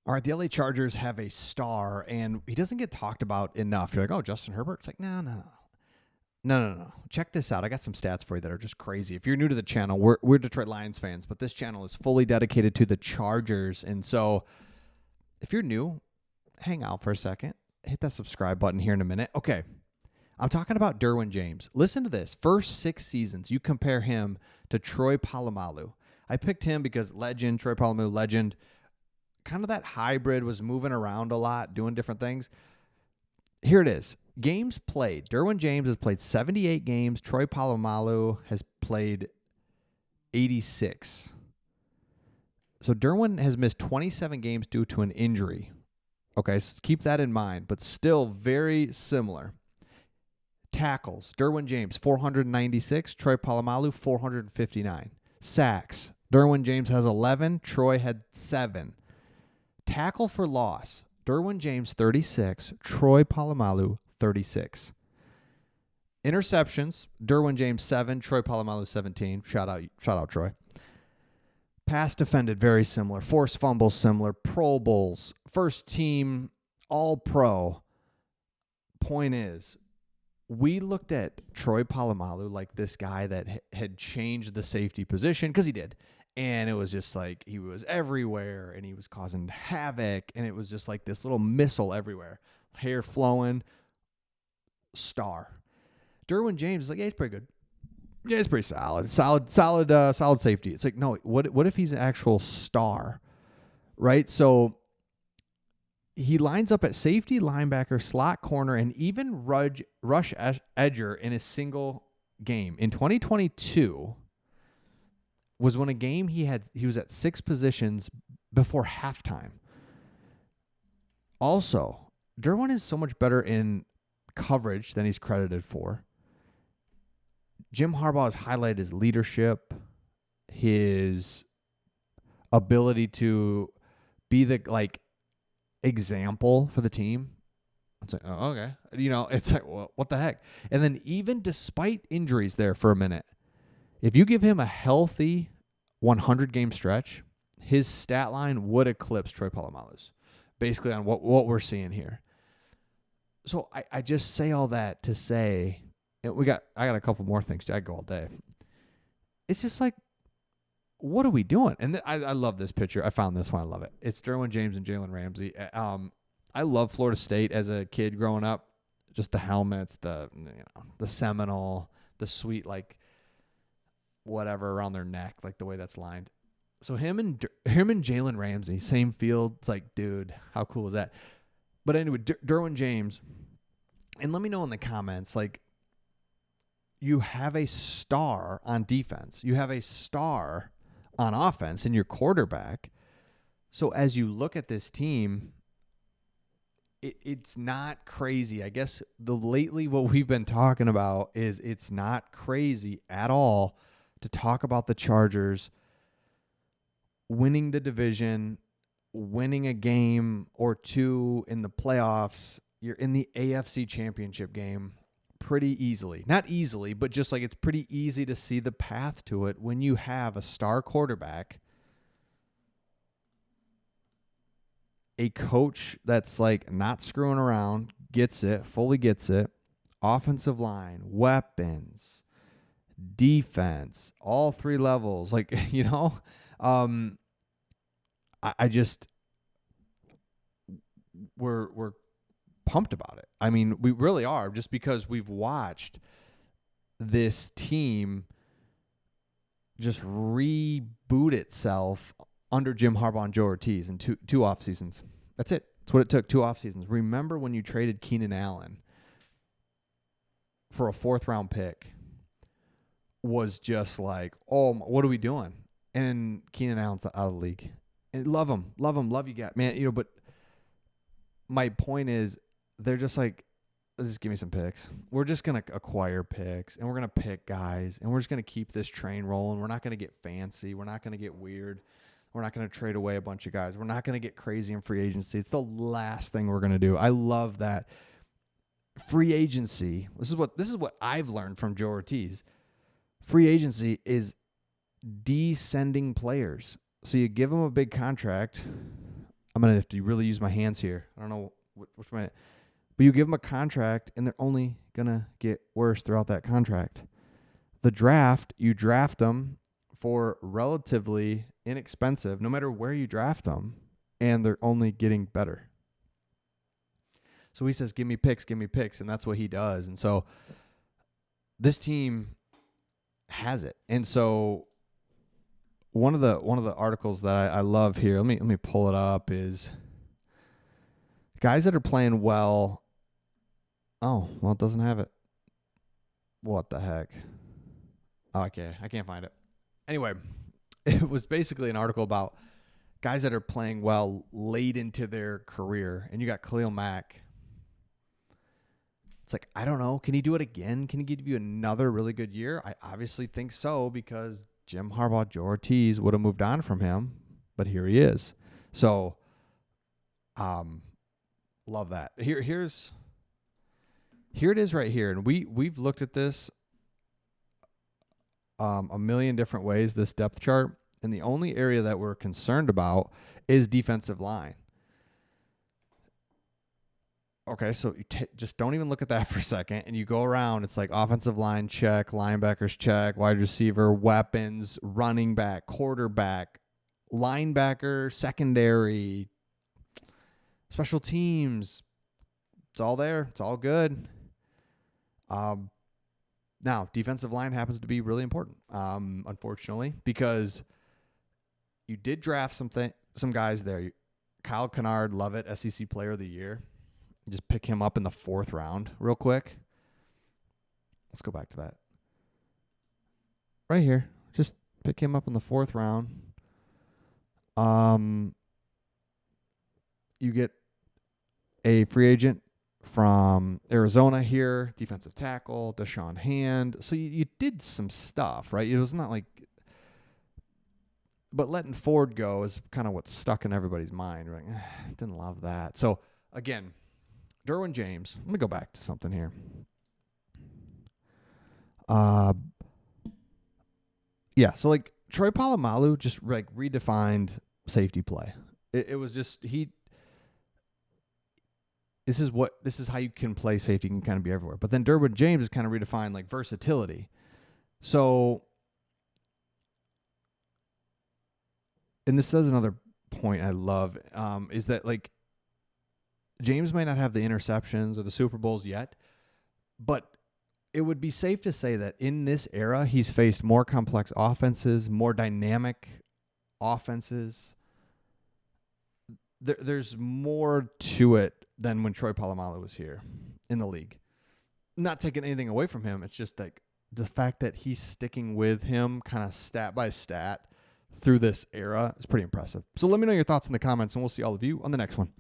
All right, the LA Chargers have a star, and he doesn't get talked about enough. You're like, oh, Justin Herbert? It's like, no. Check this out. I got some stats for you that are just crazy. If you're new to the channel, we're Detroit Lions fans, but this channel is fully dedicated to the Chargers. And so if you're new, hang out for a second. Hit that subscribe button here in a minute. Okay, I'm talking about Derwin James. Listen to this. First 6 seasons, you compare him to Troy Polamalu. I picked him because legend, Troy Polamalu, legend. Kind of that hybrid, was moving around a lot, doing different things. Here it is. Games played. Derwin James has played 78 games. Troy Polamalu has played 86. So Derwin has missed 27 games due to an injury. Okay, so keep that in mind, but still very similar. Tackles. Derwin James, 496. Troy Polamalu, 459. Sacks. Derwin James has 11. Troy had 7. Tackle for loss. Derwin James, 36. Troy Polamalu, 36. Interceptions. Derwin James, 7. Troy Polamalu, 17. Shout out, Troy. Pass defended, very similar. Forced fumbles, similar. Pro Bowls. First team, all pro. Point is, we looked at Troy Polamalu like this guy that had changed the safety position, because he did. And it was just like he was everywhere and he was causing havoc. And it was just like this little missile everywhere. Hair flowing. Star. Derwin James is like, yeah, he's pretty good. Yeah, he's pretty solid. Solid safety. It's like, no, what if he's an actual star? Right? So he lines up at safety, linebacker, slot corner, and even rush edger in a single game. In 2022 was when a game he was at 6 positions before halftime. Also, Derwin is so much better in coverage than he's credited for. Jim Harbaugh has highlighted his leadership, his ability to be the example for the team. It's like, oh, okay. It's like, well, what the heck? And then even despite injuries there for a minute, if you give him a healthy 100-game stretch, his stat line would eclipse Troy Polamalu's, basically on what we're seeing here. So I just say all that to say, and I got a couple more things. I go all day. It's just like, what are we doing? And I love this picture. I found this one. I love it. It's Derwin James and Jalen Ramsey. I love Florida State as a kid growing up. Just the helmets, the Seminole, the sweet whatever around their neck, like the way that's lined. So him and Jalen Ramsey, same field. It's like, dude, how cool is that? But anyway, Derwin James, and let me know in the comments, you have a star on defense. You have a star on offense in your quarterback. So as you look at this team, it's not crazy. I guess lately what we've been talking about is it's not crazy at all to talk about the Chargers winning the division, winning a game or two in the playoffs. You're in the AFC Championship game pretty easily. Not easily, but just it's pretty easy to see the path to it when you have a star quarterback, a coach that's not screwing around, fully gets it, offensive line, weapons, defense, all 3 levels. We're pumped about it. I mean, we really are, just because we've watched this team just reboot itself under Jim Harbaugh and Joe Ortiz in two off seasons. That's it. That's what it took, 2 off seasons. Remember when you traded Keenan Allen for a 4th-round pick? Was just like, oh, what are we doing? And Keenan Allen's out of the league. And love him, love you guys, man. But my point is, they're just like, let's just give me some picks. We're just going to acquire picks, and we're going to pick guys, and we're just going to keep this train rolling. We're not going to get fancy. We're not going to get weird. We're not going to trade away a bunch of guys. We're not going to get crazy in free agency. It's the last thing we're going to do. I love that. Free agency, this is what I've learned from Joe Ortiz. Free agency is descending players. So you give them a big contract, I'm going to have to really use my hands here. I don't know which way. But you give them a contract, and they're only going to get worse throughout that contract. The draft, you draft them for relatively inexpensive, no matter where you draft them, and they're only getting better. So he says, give me picks, and that's what he does. And so this team has it. And so one of the articles that I love here, let me pull it up, is guys that are playing well. Oh, well, it doesn't have it. What the heck? Oh, okay, I can't find it. Anyway, it was basically an article about guys that are playing well late into their career. And you got Khalil Mack. It's like, I don't know. Can he do it again? Can he give you another really good year? I obviously think so, because Jim Harbaugh, Joe Ortiz would have moved on from him, but here he is. So, love that. Here it is right here. And we've looked at this a million different ways, this depth chart. And the only area that we're concerned about is defensive line. Okay, so you just don't even look at that for a second, and you go around. It's like offensive line check, linebackers check, wide receiver, weapons, running back, quarterback, linebacker, secondary, special teams. It's all there. It's all good. Now, defensive line happens to be really important, unfortunately, because you did draft some guys there. Kyle Kennard, love it, SEC Player of the Year. Just pick him up in the 4th round real quick. Let's go back to that. Right here. Just pick him up in the 4th round. You get a free agent from Arizona here, defensive tackle, Deshaun Hand. So you did some stuff, right? It was not like... But letting Ford go is kind of what's stuck in everybody's mind. Right? Didn't love that. So, again... Derwin James. Let me go back to something here. Yeah, so like Troy Polamalu just like redefined safety play. It was just this is how you can play safety. You can kind of be everywhere. But then Derwin James is kind of redefined like versatility. So, and this is another point I love, is that like James might not have the interceptions or the Super Bowls yet, but it would be safe to say that in this era, he's faced more complex offenses, more dynamic offenses. There's more to it than when Troy Polamalu was here in the league. Not taking anything away from him. It's just like the fact that he's sticking with him kind of stat by stat through this era is pretty impressive. So let me know your thoughts in the comments, and we'll see all of you on the next one.